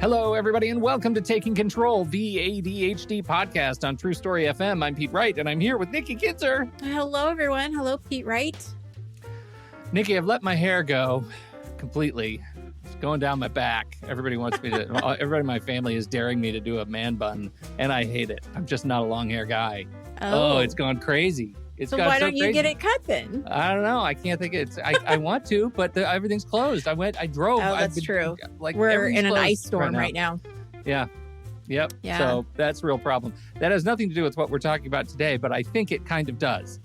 Hello, everybody, and welcome to Taking Control, the ADHD podcast on True Story FM. I'm Pete Wright, and I'm here with Nikki Kitzer. Hello, everyone. Hello, Pete Wright. Nikki, I've let my hair go completely. It's going down my back. Everybody wants me to, everybody in my family is daring me to do a man bun, and I hate it. I'm just not a long hair guy. Oh, it's gone crazy. So why don't you get it cut then? I don't know. I can't think it's. I want to, but everything's closed. I drove. Oh, that's true. We're in an ice storm right now. Yeah. Yep. Yeah. So that's a real problem. That has nothing to do with what we're talking about today, but I think it kind of does,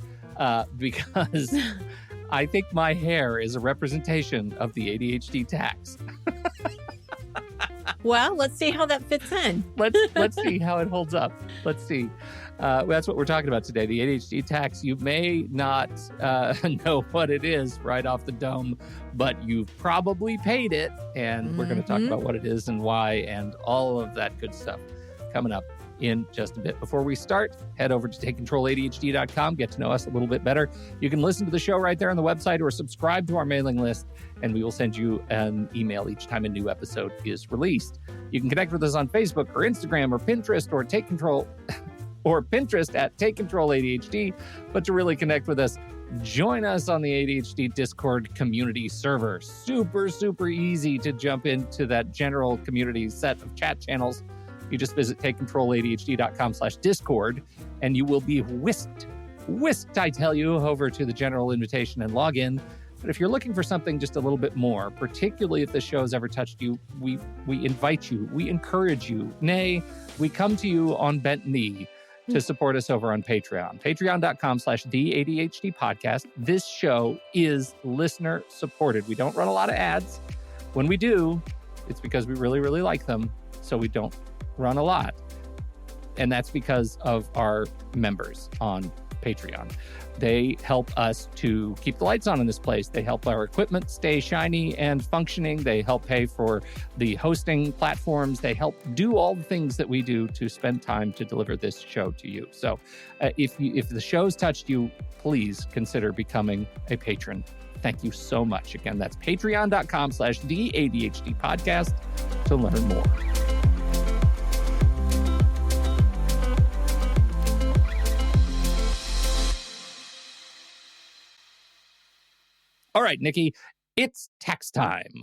because I think my hair is a representation of the ADHD tax. Well, let's see how that fits in. Let's see how it holds up. Let's see. That's what we're talking about today, the ADHD tax. You may not know what it is right off the dome, but you've probably paid it, and we're going to talk about what it is and why and all of that good stuff coming up in just a bit. Before we start, head over to takecontroladhd.com, get to know us a little bit better. You can listen to the show right there on the website or subscribe to our mailing list, and we will send you an email each time a new episode is released. You can connect with us on Facebook or Instagram or Pinterest or Take Control or Pinterest at Take Control ADHD. But to really connect with us, join us on the ADHD Discord community server. Super, super easy to jump into that general community set of chat channels. You just visit takecontroladhd.com/discord, and you will be whisked, I tell you, over to the general invitation and log in. But if you're looking for something just a little bit more, particularly if this show has ever touched you, we invite you, we encourage you, nay, we come to you on bent knee to support us over on Patreon. Patreon.com/TheADHD podcast. This show is listener supported. We don't run a lot of ads. When we do, it's because we really, really like them. So we don't run a lot. And that's because of our members on Patreon. They help us to keep the lights on in this place. They help our equipment stay shiny and functioning. They help pay for the hosting platforms. They help do all the things that we do to spend time to deliver this show to you. So if the show's touched you, please consider becoming a patron. Thank you so much. Again, that's patreon.com/TheADHD podcast to learn more. All right, Nikki, it's tax time.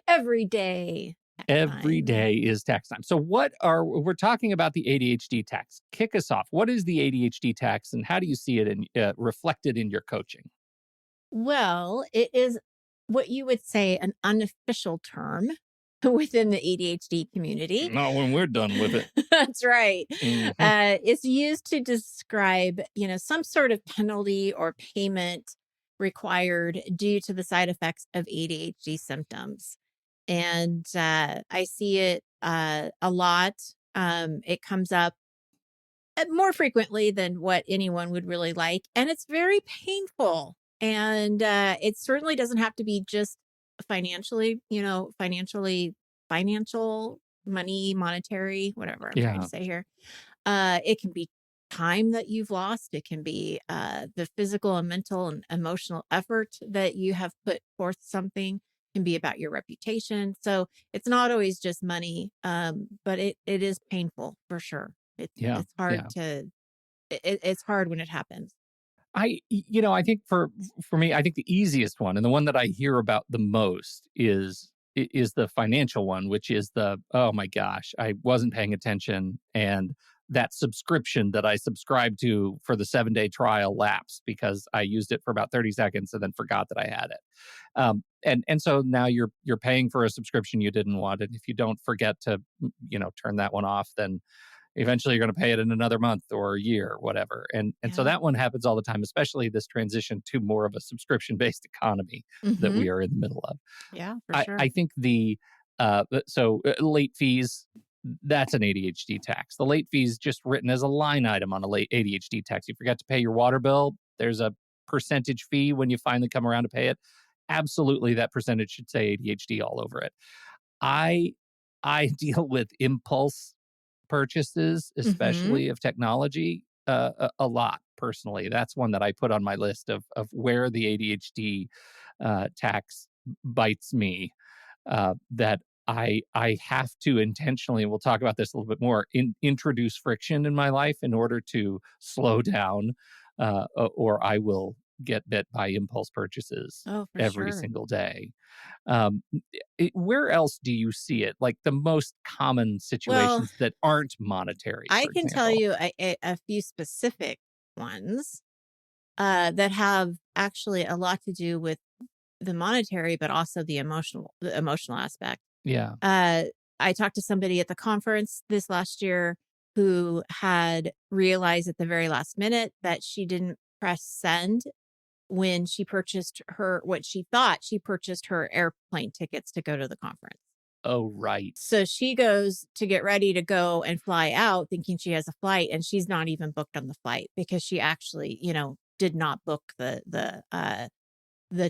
Every day. Every day is tax time. So we're talking about the ADHD tax. Kick us off. What is the ADHD tax, and how do you see it reflected in your coaching? Well, it is what you would say an unofficial term within the ADHD community. Not when we're done with it. That's right. Mhm. It's used to describe, some sort of penalty or payment required due to the side effects of ADHD symptoms. And I see it a lot. It comes up more frequently than what anyone would really like. And it's very painful. And it certainly doesn't have to be just financial, money, monetary, whatever I'm trying to say here. It can be time that you've lost. It can be the physical and mental and emotional effort that you have put forth. Something can be about your reputation. So it's not always just money, but it is painful for sure. It's hard it's hard when it happens. I think for me, I think the easiest one and the one that I hear about the most is the financial one, which is oh my gosh, I wasn't paying attention, and that subscription that I subscribed to for the 7-day trial lapsed because I used it for about 30 seconds and then forgot that I had it. And so now you're paying for a subscription you didn't want. And if you don't forget to, turn that one off, then eventually you're going to pay it in another month or a year or whatever. And so that one happens all the time, especially this transition to more of a subscription-based economy that we are in the middle of. Yeah, for sure. I think late fees, that's an ADHD tax. The late fee is just written as a line item on a late ADHD tax. You forget to pay your water bill, there's a percentage fee when you finally come around to pay it. Absolutely, that percentage should say ADHD all over it. I deal with impulse purchases, especially of technology, a lot personally. That's one that I put on my list of where the ADHD tax bites me. That I have to intentionally, and we'll talk about this a little bit more, introduce friction in my life in order to slow down, or I will get bit by impulse purchases Oh, for every sure. single day. Um, where else do you see it? Like the most common Well, situations that aren't monetary, I for can tell example. you a few specific ones that have actually a lot to do with the monetary, but also the emotional aspect. Yeah. Uh, I talked to somebody at the conference this last year who had realized at the very last minute that she didn't press send when she purchased what she thought she purchased her airplane tickets to go to the conference. Oh, right. So she goes to get ready to go and fly out thinking she has a flight, and she's not even booked on the flight because she actually, did not book the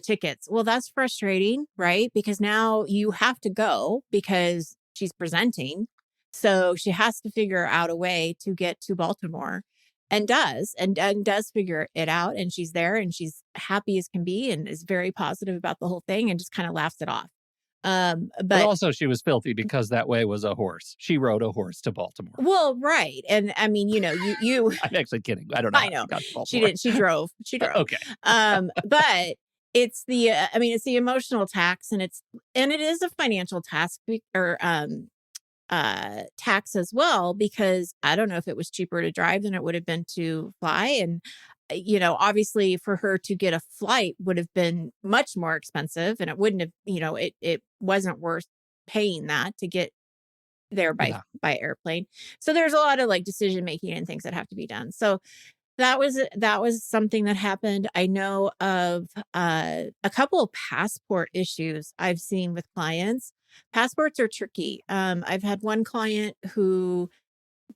tickets. Well, that's frustrating, right? Because now you have to go because she's presenting. So she has to figure out a way to get to Baltimore and does figure it out. And she's there and she's happy as can be and is very positive about the whole thing and just kind of laughs it off. But But also she was filthy because that way was a horse. She rode a horse to Baltimore. well, right. And I mean, you I'm actually kidding. I don't know I how know she got to she Baltimore. didn't, she drove. Okay. But it's the emotional tax and it is a financial tax or tax as well, because I don't know if it was cheaper to drive than it would have been to fly. And, obviously for her to get a flight would have been much more expensive and it wouldn't have, it wasn't worth paying that to get there Yeah. by airplane. So there's a lot of like decision making and things that have to be done. So that was something that happened. I know of a couple of passport issues I've seen with clients. Passports are tricky. I've had one client who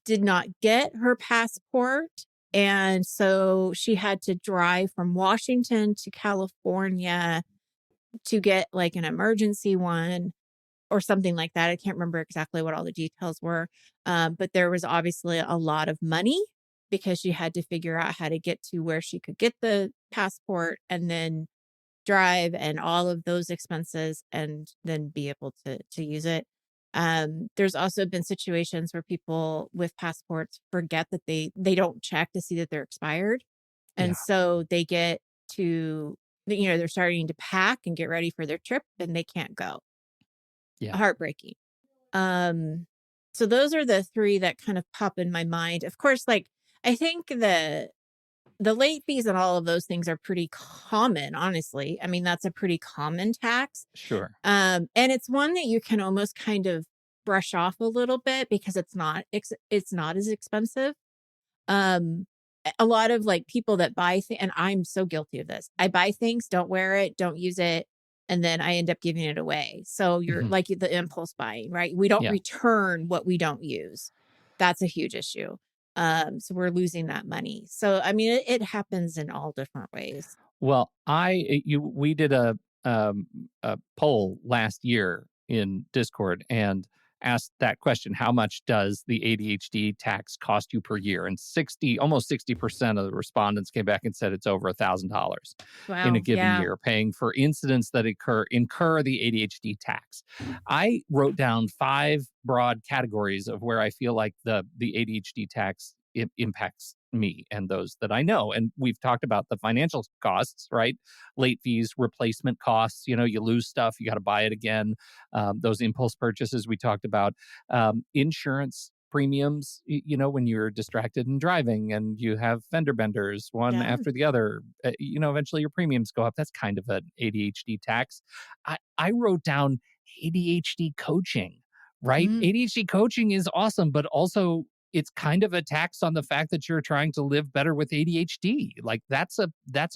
did not get her passport, and so she had to drive from Washington to California to get like an emergency one or something like that. I can't remember exactly what all the details were. But there was obviously a lot of money because she had to figure out how to get to where she could get the passport and then drive and all of those expenses and then be able to use it. There's also been situations where people with passports forget that they don't check to see that they're expired. And Yeah. so they get to, they're starting to pack and get ready for their trip and they can't go. Yeah. Heartbreaking. Um, so those are the 3 that kind of pop in my mind. Of course, like, I think the late fees and all of those things are pretty common, honestly. I mean, that's a pretty common tax. Sure. And it's one that you can almost kind of brush off a little bit because it's not as expensive. Um, a lot of like people that buy things, and I'm so guilty of this. I buy things, don't wear it, don't use it, and then I end up giving it away. So you're Hmm. like the impulse buying, right? We don't Yeah. return what we don't use. That's a huge issue. So we're losing that money. So I mean, it happens in all different ways. Well, we did a poll last year in Discord and asked that question: How much does the ADHD tax cost you per year? And almost 60% of the respondents came back and said it's over $1,000 in a Wow. given Yeah. year, paying for incidents that incur the ADHD tax. I wrote down 5 broad categories of where I feel like the ADHD tax impacts me and those that I know. And we've talked about the financial costs, right? Late fees, replacement costs. You lose stuff, you got to buy it again. Those impulse purchases we talked about, insurance premiums. When you're distracted and driving, and you have fender benders one Yeah. after the other. Eventually your premiums go up. That's kind of an ADHD tax. I wrote down ADHD coaching. Right? Mm. ADHD coaching is awesome, but also it's kind of a tax on the fact that you're trying to live better with ADHD. Like that's a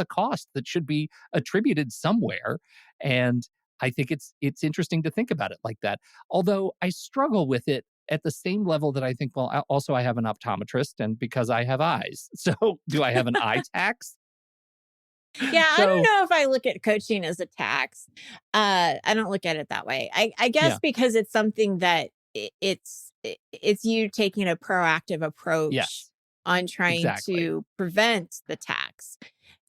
cost that should be attributed somewhere. And I think it's interesting to think about it like that. Although I struggle with it at the same level that I think, well, I have an optometrist and because I have eyes. So do I have an eye tax? Yeah, I don't So know if I look at coaching as a tax. I don't look at it that way. I guess yeah, because it's something that it's you taking a proactive approach yes, on trying exactly. to prevent the tax.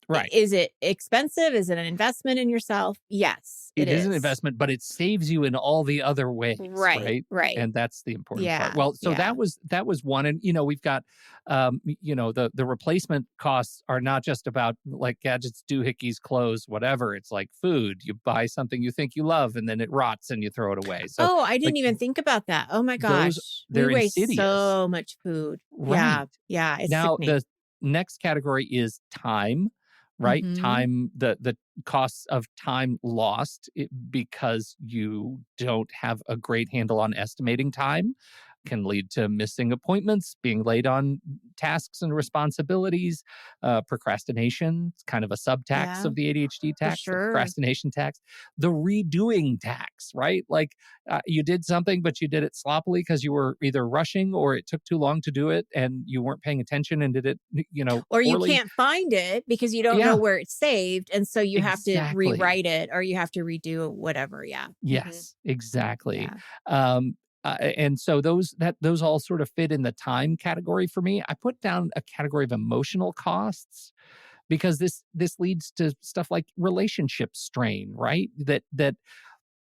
Right. Is it expensive? Is it an investment in yourself? Yes, it It is an is. investment, but it saves you in all the other ways, Right, right? right. And that's the important part. Yeah, Well, so yeah, that was one, and we've got, the replacement costs are not just about like gadgets, doohickeys, clothes, whatever. It's like food. You buy something you think you love, and then it rots, and you throw it away. So, Oh, I like didn't even think about that. Oh my those, gosh. We they're waste insidious, so much food. right? Yeah, yeah, it's Now, sickening. the next category is time, right? Mhm. Time, the costs of time lost because you don't have a great handle on estimating time can lead to missing appointments, being late on tasks and responsibilities, procrastination. It's kind of a subtax Yeah, of the ADHD for tax, the sure. procrastination tax, the redoing tax, right? Like you did something, but you did it sloppily because you were either rushing or it took too long to do it and you weren't paying attention and did it, Or you poorly. can't find it because you don't know Yeah, where it's saved, and so you have to exactly. rewrite it or you have to redo whatever, yeah. Mhm. Yes, exactly. Yeah. Um, and so those all sort of fit in the time category for me. I put down a category of emotional costs because this leads to stuff like relationship strain, right? That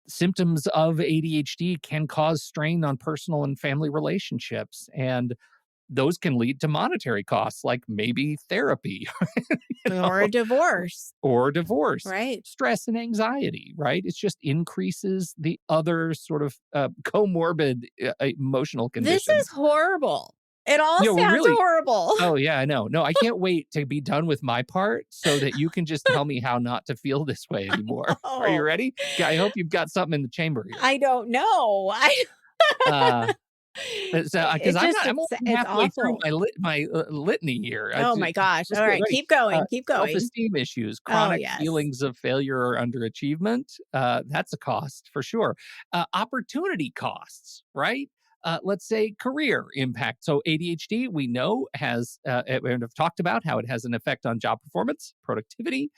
symptoms of ADHD can cause strain on personal and family relationships, and those can lead to monetary costs, like maybe therapy, Or a know, divorce, or divorce, right? stress and anxiety, right? It just increases the other sort of comorbid emotional This is conditions. horrible. It all Well, sounds really, horrible. oh, yeah, I know. No, I can't wait to be done with my part so that you can just tell me how not to feel this way anymore. Are you Oh, ready? Yeah, I hope you've got something in the chamber here. I don't know. I Uh, so, because it just I'm only it's halfway through awful. my litany here. Oh my gosh. Just All get right, ready. keep going, keep going. Self-esteem issues, Oh, chronic yes. feelings of failure or underachievement. That's a cost for sure. Opportunity costs, right? Let's say career impact. So ADHD, we know, has and have talked about how it has an effect on job performance, productivity.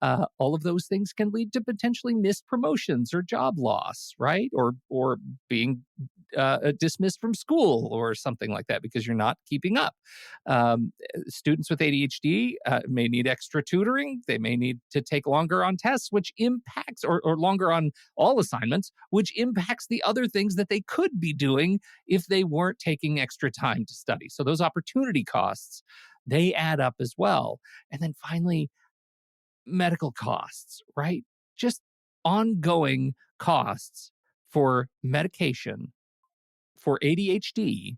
All of those things can lead to potentially missed promotions or job loss, right? Or being dismissed from school or something like that because you're not keeping up. Students with ADHD may need extra tutoring. They may need to take longer on tests, which impacts, or longer on all assignments, which impacts the other things that they could be doing if they weren't taking extra time to study. So those opportunity costs, they add up as well. And then finally, medical costs, right? Just ongoing costs for medication for ADHD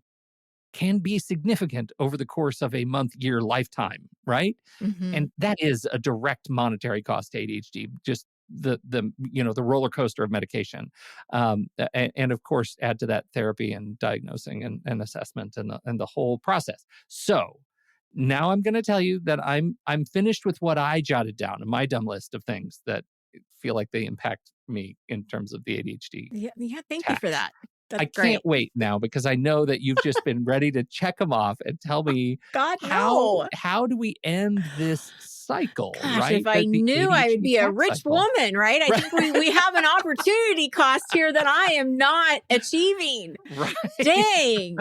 can be significant over the course of a month, year, lifetime, right? Mhm. And that is a direct monetary cost to ADHD, just the roller coaster of medication, and of course add to that therapy and diagnosing and assessment and the whole process. So now I'm going to tell you that I'm finished with what I jotted down in my dumb list of things that feel like they impact me in terms of the ADHD Yeah, yeah, thank you for tax. that. That's I can't great. wait now because I know that you've just been ready to check them off and tell me God, how no. how do we end this cycle, Gosh, if right? I The knew I would ADHD be a tax rich cycle. woman, right? I Right. think we have an opportunity cost here that I am not achieving. Right. Dang.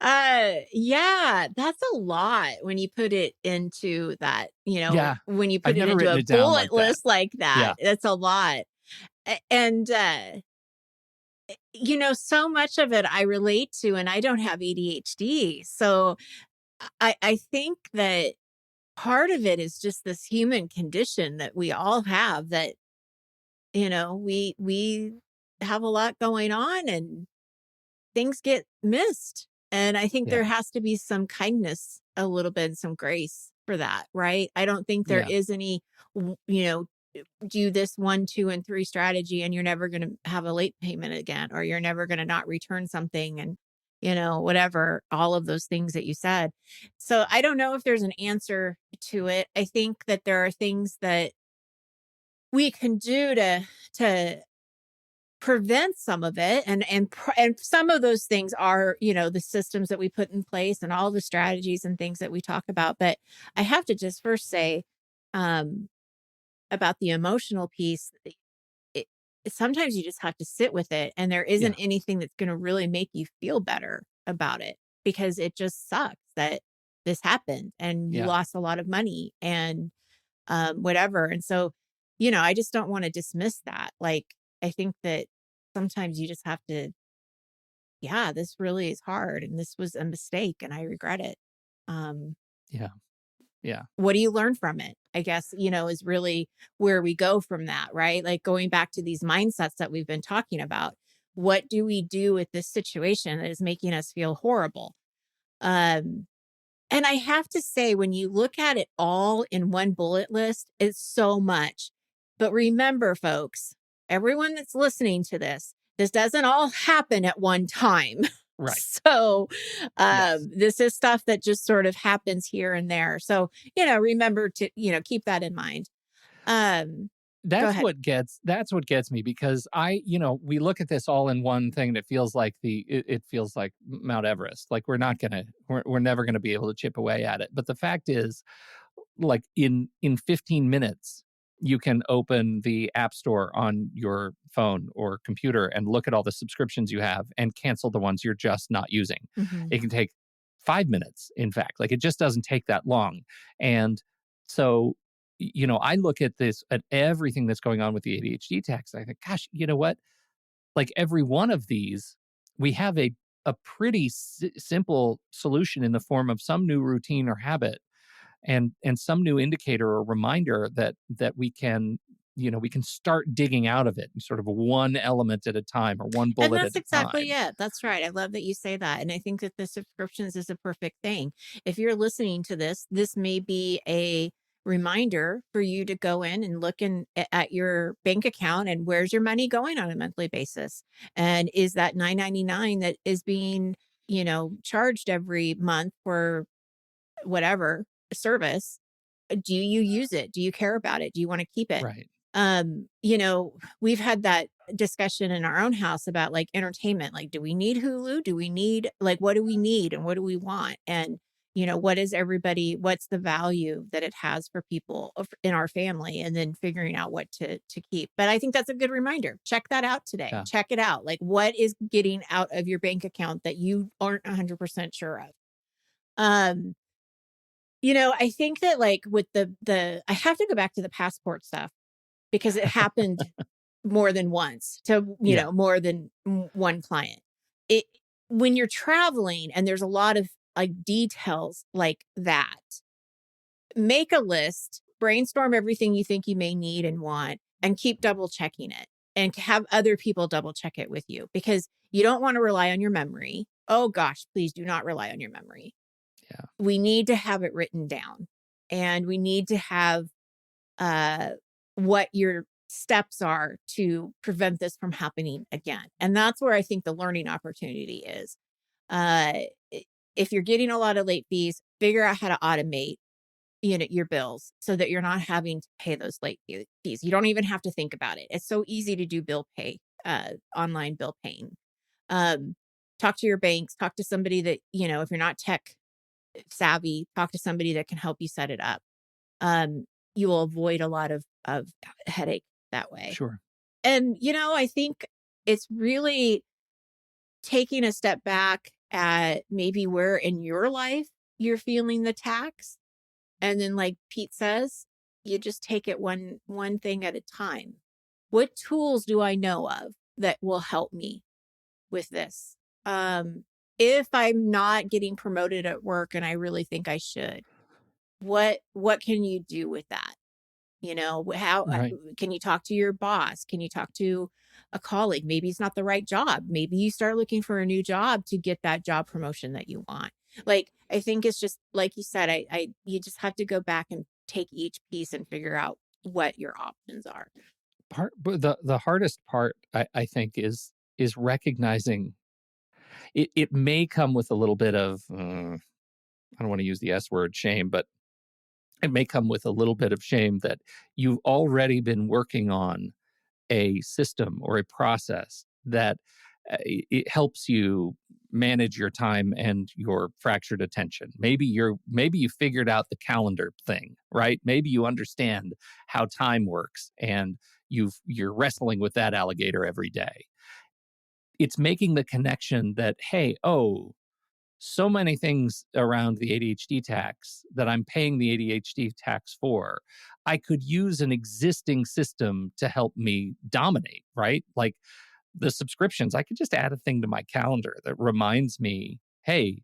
Yeah, that's a lot when you put it into that, Yeah. when you I've put it never into written a it down bullet like that. list like that. Yeah. That's a lot. And so much of it I relate to, and I don't have ADHD. So I think that part of it is just this human condition that we all have, that we have a lot going on and things get missed. And I think there Yeah. has to be some kindness, a little bit, some grace for that, right? I don't think there Yeah. is any, w- you know, do this 1, 2, and 3 strategy and you're never going to have a late payment again, or you're never going to not return something. And, whatever, all of those things that you said. So I don't know if there's an answer to it. I think that there are things that we can do to prevent some of it, and some of those things are, the systems that we put in place and all the strategies and things that we talk about. But I have to just first say, um about the emotional piece, it, sometimes you just have to sit with it, and there isn't Yeah. anything that's going to really make you feel better about it, because it just sucks. that this happened and you Yeah. lost a lot of money and whatever. And so, I just don't want to dismiss that. Like, I think that sometimes you just have to, yeah, this really is hard and this was a mistake and I regret it. Um, Yeah. Yeah. what do you learn from it? I guess, is really where we go from that, right? Like going back to these mindsets that we've been talking about. What do we do with this situation that is making us feel horrible? Um, and I have to say, when you look at it all in one bullet list, it's so much. But remember, folks, everyone that's listening to this doesn't all happen at one time. Right. So Yes. this is stuff that just sort of happens here and there. So, remember to, keep that in mind. Um, go ahead. That's what gets me, because we look at this all in one thing and it feels like it feels like Mount Everest. Like we're never gonna be able to chip away at it. But the fact is, like in 15 minutes, you can open the app store on your phone or computer and look at all the subscriptions you have and cancel the ones you're just not using. Mhm. It can take 5 minutes, in fact. Like, it just doesn't take that long. And so, I look at everything that's going on with the ADHD tax. I think, gosh, you know what? Like, every one of these, we have a pretty simple solution in the form of some new routine or habit, and some new indicator or reminder that we can start digging out of it, sort of one element at a time or one And bullet at that's a exactly time. it. That's right. I love that you say that. And I think that the subscriptions is a perfect thing. If you're listening to this may be a reminder for you to go in and look at your bank account and where's your money going on a monthly basis. And is that 9.99 that is being, charged every month for whatever service, do you use it? Do you care about it? Do you want to keep it? Right. We've had that discussion in our own house about like entertainment. Like, do we need Hulu? Do we need, like, what do we need and what do we want? And, what's the value that it has for people in our family, and then figuring out what to keep. But I think that's a good reminder. Check that out today. Yeah. Check it out. Like, what is getting out of your bank account that you aren't 100% sure of? Um, I think that, like, with the I have to go back to the passport stuff because it happened more than once to, Yeah. more than one client. It When you're traveling and there's a lot of like details like that, make a list, brainstorm everything you think you may need and want, and keep double checking it and have other people double check it with you, because you don't want to rely on your memory. Oh gosh, please do not rely on your memory. Yeah. We need to have it written down, and we need to have uh, what your steps are to prevent this from happening again. And that's where I think the learning opportunity is. Uh, if you're getting a lot of late fees, figure out how to automate, your bills so that you're not having to pay those late fees. You don't even have to think about it. It's so easy to do bill pay, online bill paying. Um, talk to your banks, talk to somebody that, if you're not tech savvy, talk to somebody that can help you set it up. Um, you will avoid a lot of headache that way. Sure. And, I think it's really taking a step back at maybe where in your life you're feeling the tax. And then, like Pete says, you just take it one thing at a time. What tools do I know of that will help me with this? If I'm not getting promoted at work and I really think I should, what can you do with that? How Right. can you talk to your boss? Can you talk to a colleague? Maybe it's not the right job. Maybe you start looking for a new job to get that job promotion that you want. Like, I think it's just like you said, you just have to go back and take each piece and figure out what your options are. But the hardest part, I think, is recognizing it may come with a little bit of, I don't want to use the S word, shame, but it may come with a little bit of shame that you've already been working on a system or a process that it helps you manage your time and your fractured attention. Maybe you figured out the calendar thing, right? Maybe you understand how time works and you're wrestling with that alligator every day. It's making the connection that, hey, oh, so many things around the ADHD tax that I'm paying the ADHD tax for. I could use an existing system to help me dominate, right? Like the subscriptions, I could just add a thing to my calendar that reminds me, hey,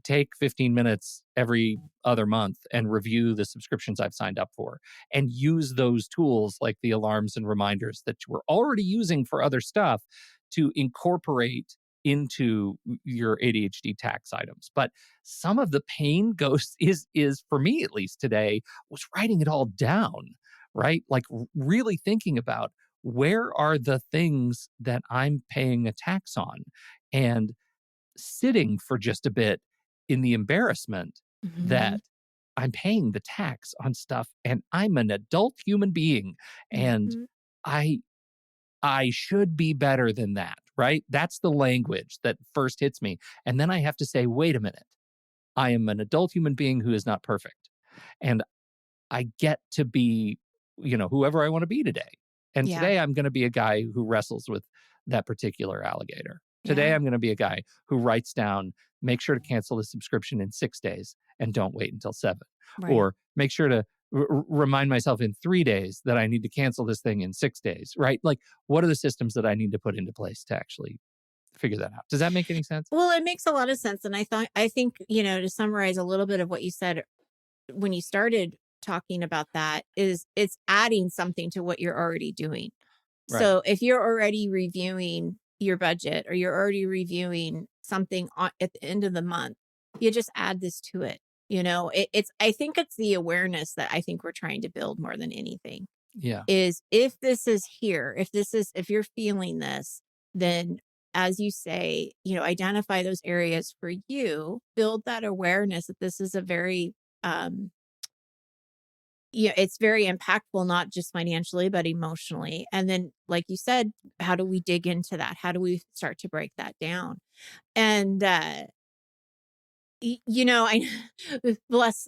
take 15 minutes every other month and review the subscriptions I've signed up for, and use those tools like the alarms and reminders that you were already using for other stuff to incorporate into your ADHD tax items. But some of the pain goes is for me, at least today, was writing it all down, right? Like really thinking about, where are the things that I'm paying a tax on, and sitting for just a bit in the embarrassment Mhm. that I'm paying the tax on stuff and I'm an adult human being, and Mhm. I I should be better than that, right? That's the language that first hits me. And then I have to say, wait a minute. I am an adult human being who is not perfect. And I get to be, whoever I want to be today. And Yeah. today I'm going to be a guy who wrestles with that particular alligator. Today Yeah. I'm going to be a guy who writes down, make sure to cancel the subscription in 6 days and don't wait until 7. Right. Or make sure to remind myself in 3 days that I need to cancel this thing in 6 days, right? Like, what are the systems that I need to put into place to actually figure that out? Does that make any sense? Well, it makes a lot of sense. And I think, to summarize a little bit of what you said when you started talking about that, is it's adding something to what you're already doing. Right. So if you're already reviewing your budget, or you're already reviewing something at the end of the month, you just add this to it. I think it's the awareness that I think we're trying to build more than anything, Yeah. is if this is here, if you're feeling this, then, as you say, identify those areas for you, build that awareness that this is a very, um, it's very impactful, not just financially, but emotionally. And then, like you said, how do we dig into that? How do we start to break that down? And, I bless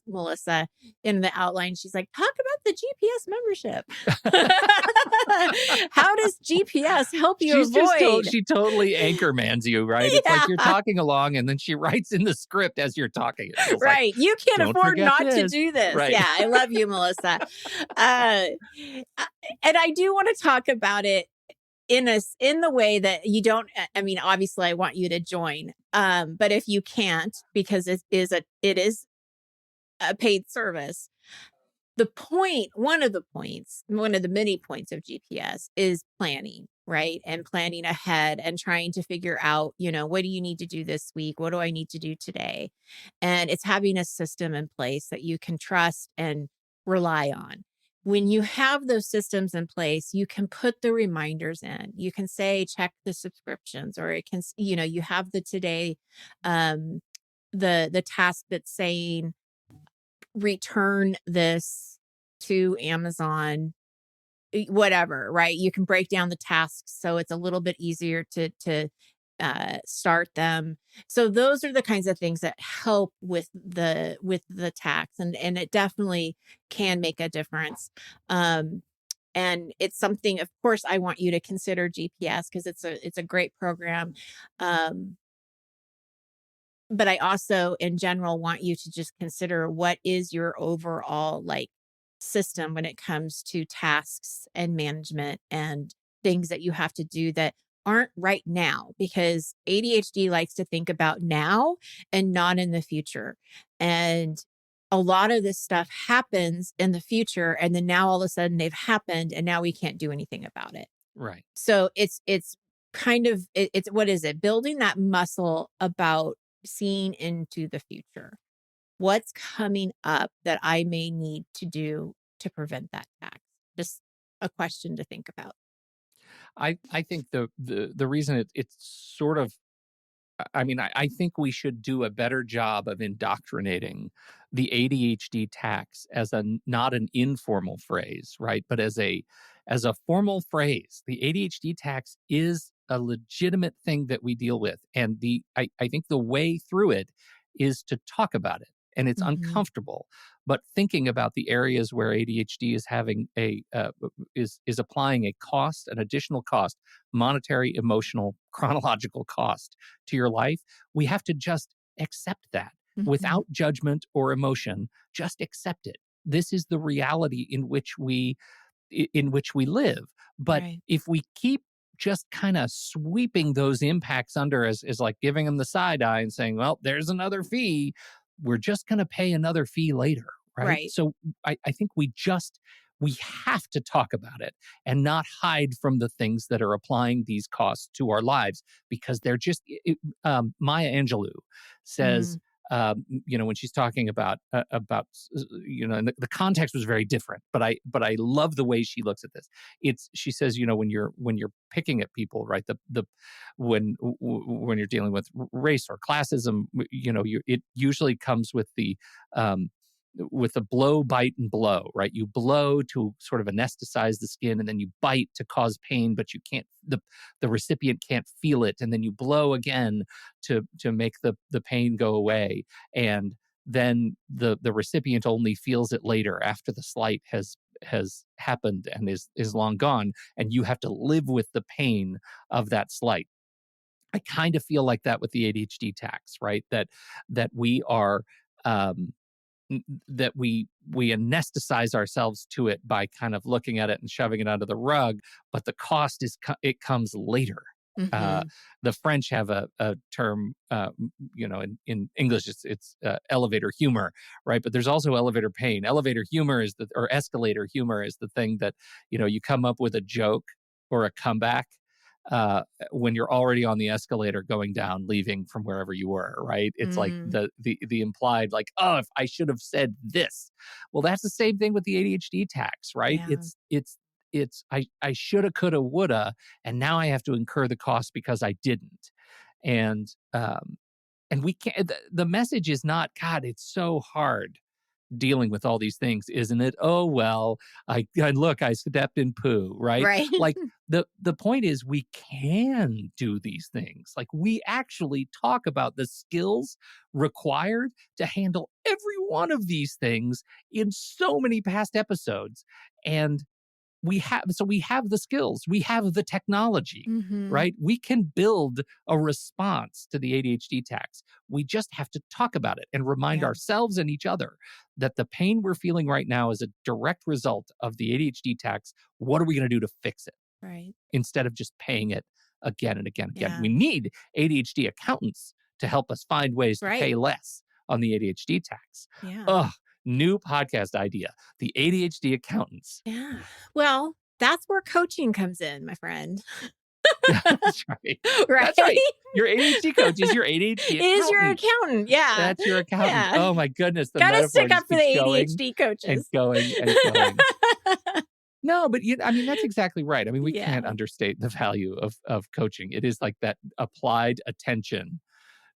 Melissa in the outline. She's like, talk about the GPS membership. How does GPS help you avoid? She totally anchormans you, right? It's like you're Yeah, talking along and then she writes in the script as you're talking. It feels like, right. You can't don't afford forget not to this. do this. Right. Yeah, I love you, Melissa. Uh, and I do want to talk about it in the way that you don't. I mean, obviously I want you to join, but if you can't, because it is a paid service, one of the many points of GPS is planning, right? And planning ahead and trying to figure out, what do you need to do this week? What do I need to do today? And it's having a system in place that you can trust and rely on. When you have those systems in place, you can put the reminders in. You can say, check the subscriptions, or it can, you have the today, um, the task that's saying, return this to Amazon, whatever, right? You can break down the tasks so it's a little bit easier to start them. So those are the kinds of things that help with the tax, and it definitely can make a difference. Um, and it's something, of course, I want you to consider GPS because it's a great program. Um, but I also, in general, want you to just consider, what is your overall, like, system when it comes to tasks and management and things that you have to do that aren't right now, because ADHD likes to think about now and not in the future. And a lot of this stuff happens in the future, and then now all of a sudden they've happened and now we can't do anything about it. Right. So it's kind of it's what is it? Building that muscle about seeing into the future. What's coming up that I may need to do to prevent that tax? Just a question to think about. I think the reason it's sort of, I mean, I think we should do a better job of indoctrinating the ADHD tax as not an informal phrase, right? But as a formal phrase. The ADHD tax is a legitimate thing that we deal with. And I think the way through it is to talk about it and it's Mhm. uncomfortable. But thinking about the areas where ADHD is having is applying a cost, an additional cost, monetary, emotional, chronological cost to your life, we have to just accept that Mhm. without judgment or emotion. Just accept it. This is the reality in which we live. But Right. if we keep just kind of sweeping those impacts under as like giving them the side eye and saying, well, there's another fee, we're just going to pay another fee later. Right. Right. So I think we have to talk about it and not hide from the things that are applying these costs to our lives, because they're just, Maya Angelou says, Mm. when she's talking about, and the context was very different, but I love the way she looks at this. She says, when you're picking at people, right? When you're dealing with race or classism, it usually comes um, with the blow, bite, and blow, right? You blow to sort of anesthetize the skin, and then you bite to cause pain, but you can't, the recipient can't feel it. And then you blow again to make the pain go away. And then the recipient only feels it later after the slight has happened and is long gone. And you have to live with the pain of that slight. I kind of feel like that with the ADHD tax, right? That we are, that we anesthetize ourselves to it by kind of looking at it and shoving it under the rug, but the cost it comes later. Uh, Mhm. the French have a term, in English it's elevator humor, right? But there's also elevator pain. Elevator humor or escalator humor is the thing that you come up with a joke or a comeback uh, when you're already on the escalator going down, leaving from wherever you were, right? It's like Mm. the implied, like, oh, if I should have said this. Well, that's the same thing with the ADHD tax, right? Yeah. I shoulda, coulda, woulda, and now I have to incur the cost because I didn't. And we can't. The message is not, God, it's so hard dealing with all these things, isn't it? Oh well, I stepped in poo, right? Right. Like the point is we can do these things. Like we actually talk about the skills required to handle every one of these things in so many past episodes. And we have the skills, we have the technology, Mhm. right? We can build a response to the ADHD tax. We just have to talk about it and remind Yeah. ourselves and each other that the pain we're feeling right now is a direct result of the ADHD tax. What are we going to do to fix it Right. instead of just paying it again and again and again? Yeah. We need ADHD accountants to help us find ways to Right. pay less on the ADHD tax. Yeah. Ugh, new podcast idea, the ADHD accountants. Yeah. Well, that's where coaching comes in, my friend. That's right. Right? That's right. Your ADHD coach is your ADHD Is your accountant. accountant. Yeah. That's your accountant. Yeah. Oh my goodness, the Gotta metaphor stick up just for the keeps going ADHD and coaches. going and going. No, but I mean, that's exactly right. I mean, we can't Yeah. understate the value of coaching. It is like that applied attention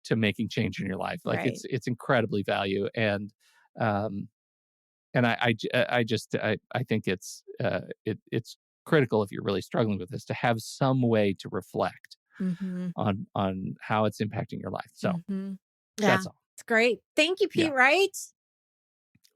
to making change in your life. Like Right. it's incredibly value, um and I think it's critical if you're really struggling with this to have some way to reflect Mhm. on how it's impacting your life. So Mhm. Yeah. that's all. It's great. Thank you, Yeah. Pete Wright.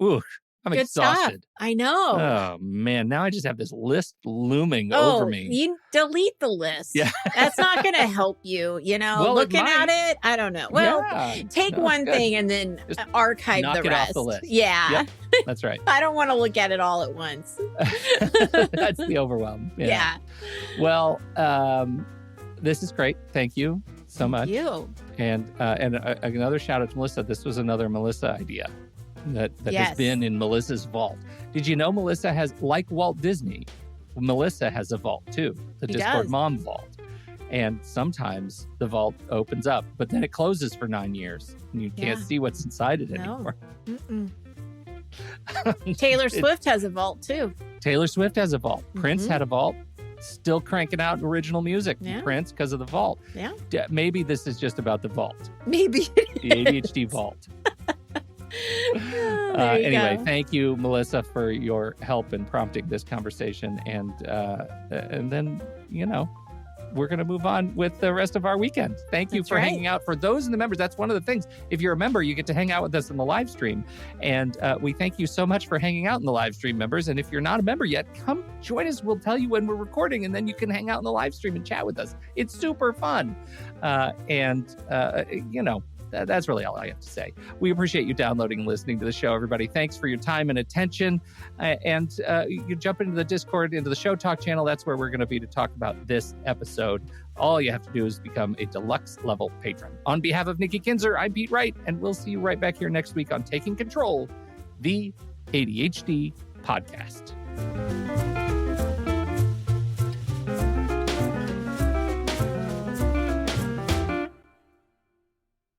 Ooh, I'm Good stuff. exhausted. I know. Oh man, now I just have this list looming over Oh, me. you delete the Yeah. list. That's not going to help you, Well, it looking at might. it. I don't know. Well, Yeah. take No, it's one good. thing and then Just archive knock the it off rest. the list. Yeah. Yep. That's right. I don't want to look at it all at once. That's the overwhelm. Yeah. Well, this is great. Thank you so Thank much. you. And another shout out to Melissa. This was another Melissa idea that has Yes. been in Melissa's vault. Did you know Melissa has, like Walt Disney, Melissa has a vault too, the She Discord does. Mom vault. And sometimes the vault opens up, but then it closes for 9 years and you can't Yeah. see what's inside it No. anymore. Mm-mm. Taylor Swift has a vault too. Taylor Swift has a vault. Prince Mhm. had a vault. Still cranking out original music. Yeah. Prince because of the vault. Yeah. Maybe this is just about the vault, Maybe. the ADHD vault. Oh, there you Anyway, go. thank you, Melissa, for your help in prompting this conversation. And then, we're going to move on with the rest of our weekend. Thank you That's for right. hanging out. For those in the members, that's one of the things. If you're a member, you get to hang out with us in the live stream. And we thank you so much for hanging out in the live stream, members. And if you're not a member yet, come join us. We'll tell you when we're recording, and then you can hang out in the live stream and chat with us. It's super fun. That's really all I have to say. We appreciate you downloading and listening to the show, everybody. Thanks for your time and attention. You jump into the Discord, into the Show Talk channel. That's where we're going to be to talk about this episode. All you have to do is become a deluxe level patron. On behalf of Nikki Kinzer, I'm Pete Wright, and we'll see you right back here next week on Taking Control, the ADHD podcast.